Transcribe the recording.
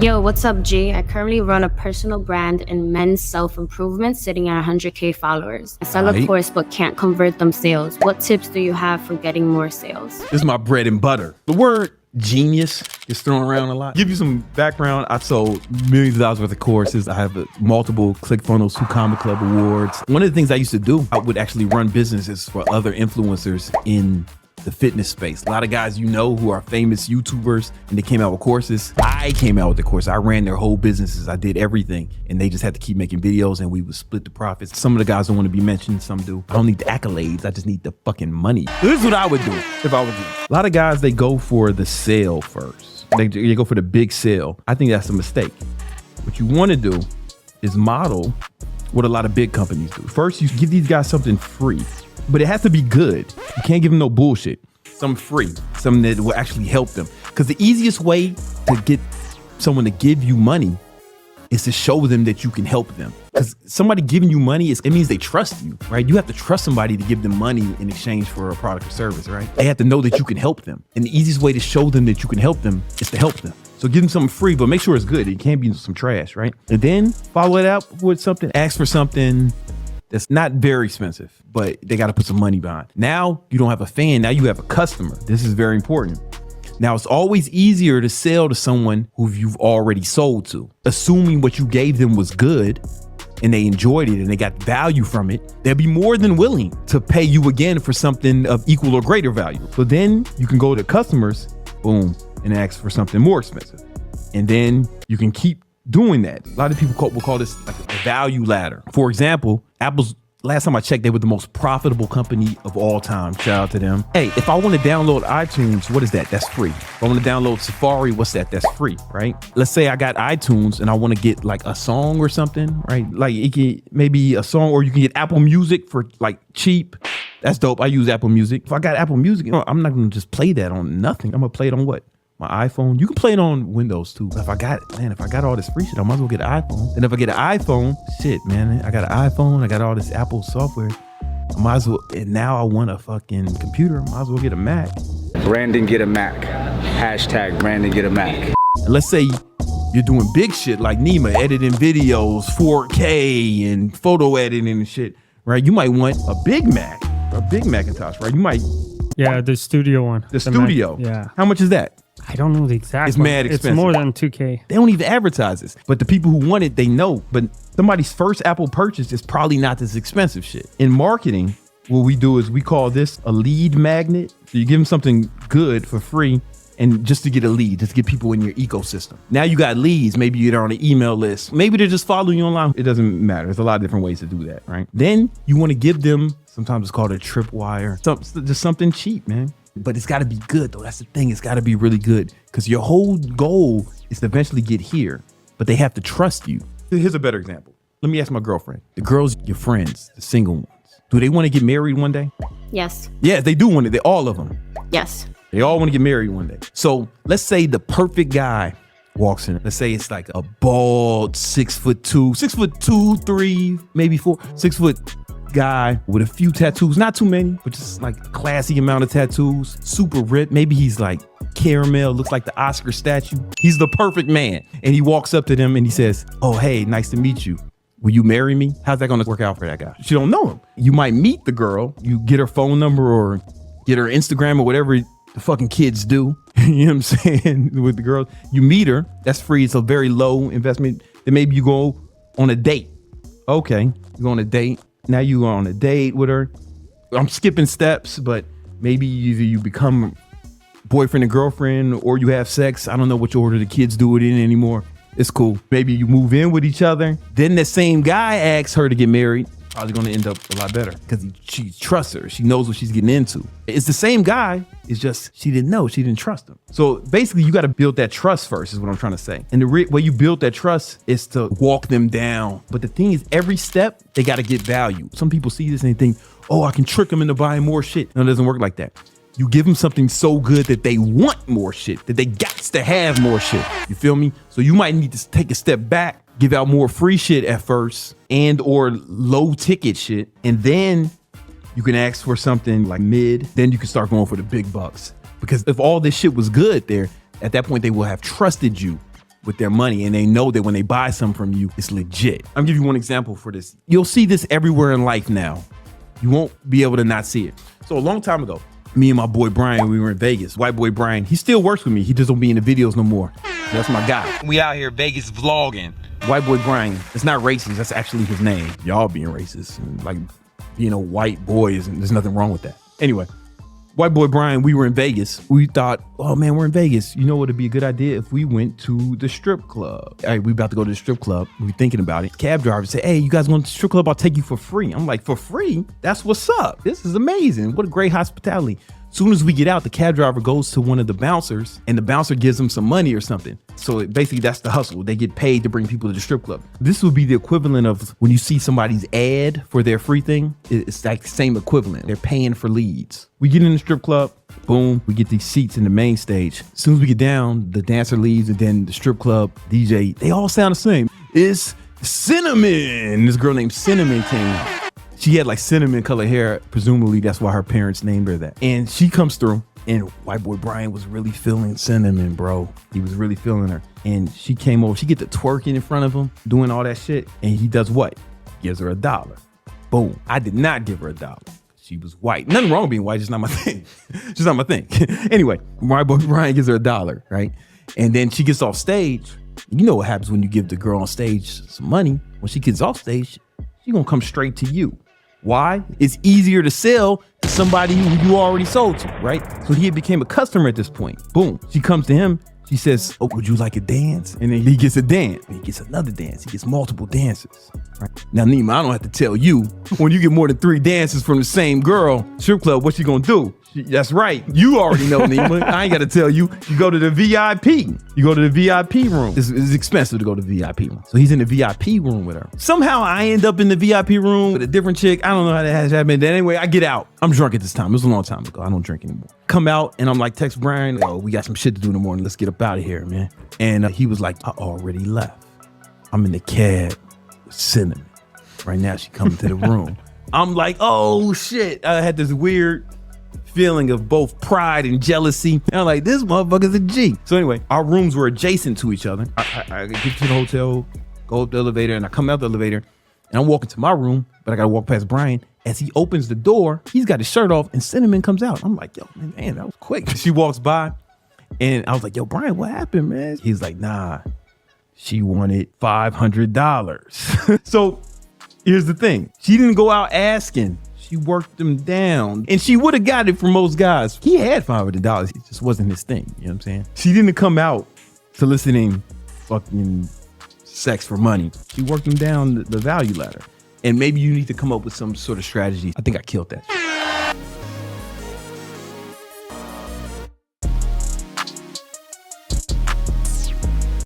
Yo, what's up, G? I currently run a personal brand in men's self-improvement sitting at 100K followers. I sell a Aight. course but can't convert them sales. What tips do you have for getting more sales? This is my bread and butter. The word genius is thrown around a lot. Give you some background. I've sold millions of dollars worth of courses. I have multiple ClickFunnels, Comma Club awards. One of the things I used to do, I would actually run businesses for other influencers in the fitness space. A lot of guys who are famous YouTubers and they came out with courses. I came out with the course. I ran their whole businesses. I did everything and they just had to keep making videos and we would split the profits. Some of the guys don't want to be mentioned, some do. I don't need the accolades. I just need the fucking money. This is what I would do if I was you. A lot of guys, they go for the sale first. They go for the big sale. I think that's a mistake. What you want to do is model what a lot of big companies do. First, you give these guys something free. But it has to be good. You can't give them no bullshit. Something free, something that will actually help them. Because the easiest way to get someone to give you money is to show them that you can help them. Because somebody giving you money, it means they trust you, right? You have to trust somebody to give them money in exchange for a product or service, right? They have to know that you can help them. And the easiest way to show them that you can help them is to help them. So give them something free, but make sure it's good. It can't be some trash, right? And then follow it up with something, ask for something that's not very expensive, but they got to put some money behind. Now you don't have a fan, now you have a customer. This is very important. Now it's always easier to sell to someone who you've already sold to. Assuming what you gave them was good and they enjoyed it and they got value from it, they'll be more than willing to pay you again for something of equal or greater value. So then you can go to customers, boom, and ask for something more expensive. And then you can keep doing that. A lot of people will call this like a value ladder. For example, Apple's, last time I checked, they were the most profitable company of all time. Shout out to them. Hey, if I want to download iTunes, what is that? That's free. If I want to download Safari, what's that? That's free, right? Let's say I got iTunes and I want to get like a song or something, right? Like it can maybe a song, or you can get Apple Music for like cheap. That's dope. I use Apple Music. If I got Apple Music, I'm not going to just play that on nothing. I'm going to play it on what? My iPhone. You can play it on Windows too. If I got all this free shit, I might as well get an iPhone. And if I get an iPhone, shit, man, I got an iPhone, I got all this Apple software. I might as well, and now I want a fucking computer, I might as well get a Mac. Brandon get a Mac. Hashtag Brandon get a Mac. And let's say you're doing big shit like Nima, editing videos, 4K and photo editing and shit, right? You might want a big Mac, a big Macintosh, right? You might. Yeah, the studio one. The studio. Yeah. How much is that? I don't know the exact It's one. mad expensive. It's more than 2K. They don't even advertise this. But the people who want it, they know. But somebody's first Apple purchase is probably not this expensive shit. In marketing, what we do is we call this a lead magnet. So you give them something good for free and just to get a lead, just to get people in your ecosystem. Now you got leads. Maybe you're on an email list. Maybe they're just following you online. It doesn't matter. There's a lot of different ways to do that, right? Then you want to give them, sometimes it's called a tripwire, just something cheap, man. But it's got to be good, though. That's the thing. It's got to be really good because your whole goal is to eventually get here, but they have to trust you. Here's a better example. Let me ask my girlfriend. The girls, your friends, the single ones, do they want to get married one day? Yes. Yeah, they do want it. All of them. Yes. They all want to get married one day. So let's say the perfect guy walks in. Let's say it's like a bald 6'2", 3, maybe 4, 6 foot guy with a few tattoos, not too many, but just like classy amount of tattoos, super ripped. Maybe he's like caramel, looks like the Oscar statue. He's the perfect man. And he walks up to them and he says, "Oh, hey, nice to meet you. Will you marry me?" How's that going to work out for that guy? She don't know him. You might meet the girl, you get her phone number or get her Instagram or whatever the fucking kids do. You know what I'm saying? With the girls, you meet her. That's free. It's a very low investment. Then maybe you go on a date. Okay, you go on a date. Now you are on a date with her. I'm skipping steps, but maybe either you become boyfriend and girlfriend or you have sex. I don't know which order the kids do it in anymore. It's cool. Maybe you move in with each other. Then the same guy asks her to get married. Probably going to end up a lot better because she trusts her. She knows what she's getting into. It's the same guy. It's just she didn't know. She didn't trust him. So basically, you got to build that trust first is what I'm trying to say. And the way you build that trust is to walk them down. But the thing is, every step, they got to get value. Some people see this and they think, oh, I can trick them into buying more shit. No, it doesn't work like that. You give them something so good that they want more shit, that they got to have more shit. You feel me? So you might need to take a step back, give out more free shit at first and or low ticket shit. And then you can ask for something like mid. Then you can start going for the big bucks. Because if all this shit was good there, at that point, they will have trusted you with their money, and they know that when they buy something from you, it's legit. I'll give you one example for this. You'll see this everywhere in life now. You won't be able to not see it. So a long time ago, me and my boy Brian, we were in Vegas. White boy Brian, he still works with me. He just don't be in the videos no more. That's my guy. We out here Vegas vlogging. White boy Brian, it's not racist. That's actually his name. Y'all being racist. And like being a white boy, there's nothing wrong with that. Anyway, white boy Brian, we were in Vegas. We thought, oh man, we're in Vegas. You know what would be a good idea if we went to the strip club? All right, we about to go to the strip club. We were thinking about it. Cab driver said, hey, you guys going to the strip club? I'll take you for free. I'm like, for free? That's what's up. This is amazing. What a great hospitality. Soon as we get out, the cab driver goes to one of the bouncers and the bouncer gives them some money or something. So basically that's the hustle. They get paid to bring people to the strip club. This would be the equivalent of when you see somebody's ad for their free thing. It's like the same equivalent. They're paying for leads. We get in the strip club, boom, we get these seats in the main stage. As soon as we get down, the dancer leaves and then the strip club DJ, they all sound the same. It's Cinnamon. This girl named Cinnamon came out. She had like cinnamon colored hair. Presumably that's why her parents named her that. And she comes through and white boy Brian was really feeling Cinnamon, bro. He was really feeling her. And she came over, she get to twerking in front of him, doing all that shit. And he does what? Gives her $1. Boom. I did not give her $1. She was white. Nothing wrong with being white, just not my thing. Just not my thing. Anyway, white boy Brian gives her $1, right? And then she gets off stage. You know what happens when you give the girl on stage some money. When she gets off stage, she's gonna come straight to you. Why? It's easier to sell to somebody who you already sold to, right? So he became a customer at this point. Boom. She comes to him. She says, oh, would you like a dance? And then he gets a dance. And he gets another dance. He gets multiple dances. Right? Now, Nima, I don't have to tell you, when you get more than 3 dances from the same girl, strip club, what you gonna do? That's right. You already know, Nima. I ain't got to tell you. You go to the VIP. You go to the VIP room. It's expensive to go to the VIP room. So he's in the VIP room with her. Somehow I end up in the VIP room with a different chick. I don't know how that has happened. Anyway, I get out. I'm drunk at this time. It was a long time ago. I don't drink anymore. Come out and I'm like, text Brian. Oh, we got some shit to do in the morning. Let's get up out of here, man. And he was like, I already left. I'm in the cab with Cinnamon. Right now she coming to the room. I'm like, oh shit. I had this weird feeling of both pride and jealousy. And I'm like, this motherfucker's a G. So anyway, our rooms were adjacent to each other. I get to the hotel, go up the elevator, and I come out the elevator, and I'm walking to my room, but I gotta walk past Brian. As he opens the door, he's got his shirt off, and Cinnamon comes out. I'm like, yo, man, that was quick. She walks by, and I was like, yo, Brian, what happened, man? He's like, nah, she wanted $500. So here's the thing. She didn't go out asking. She worked them down, and she would have got it for most guys. He had $500. It just wasn't his thing. You know what I'm saying? She didn't come out soliciting fucking sex for money. She worked him down the value ladder. And maybe you need to come up with some sort of strategy. I think I killed that.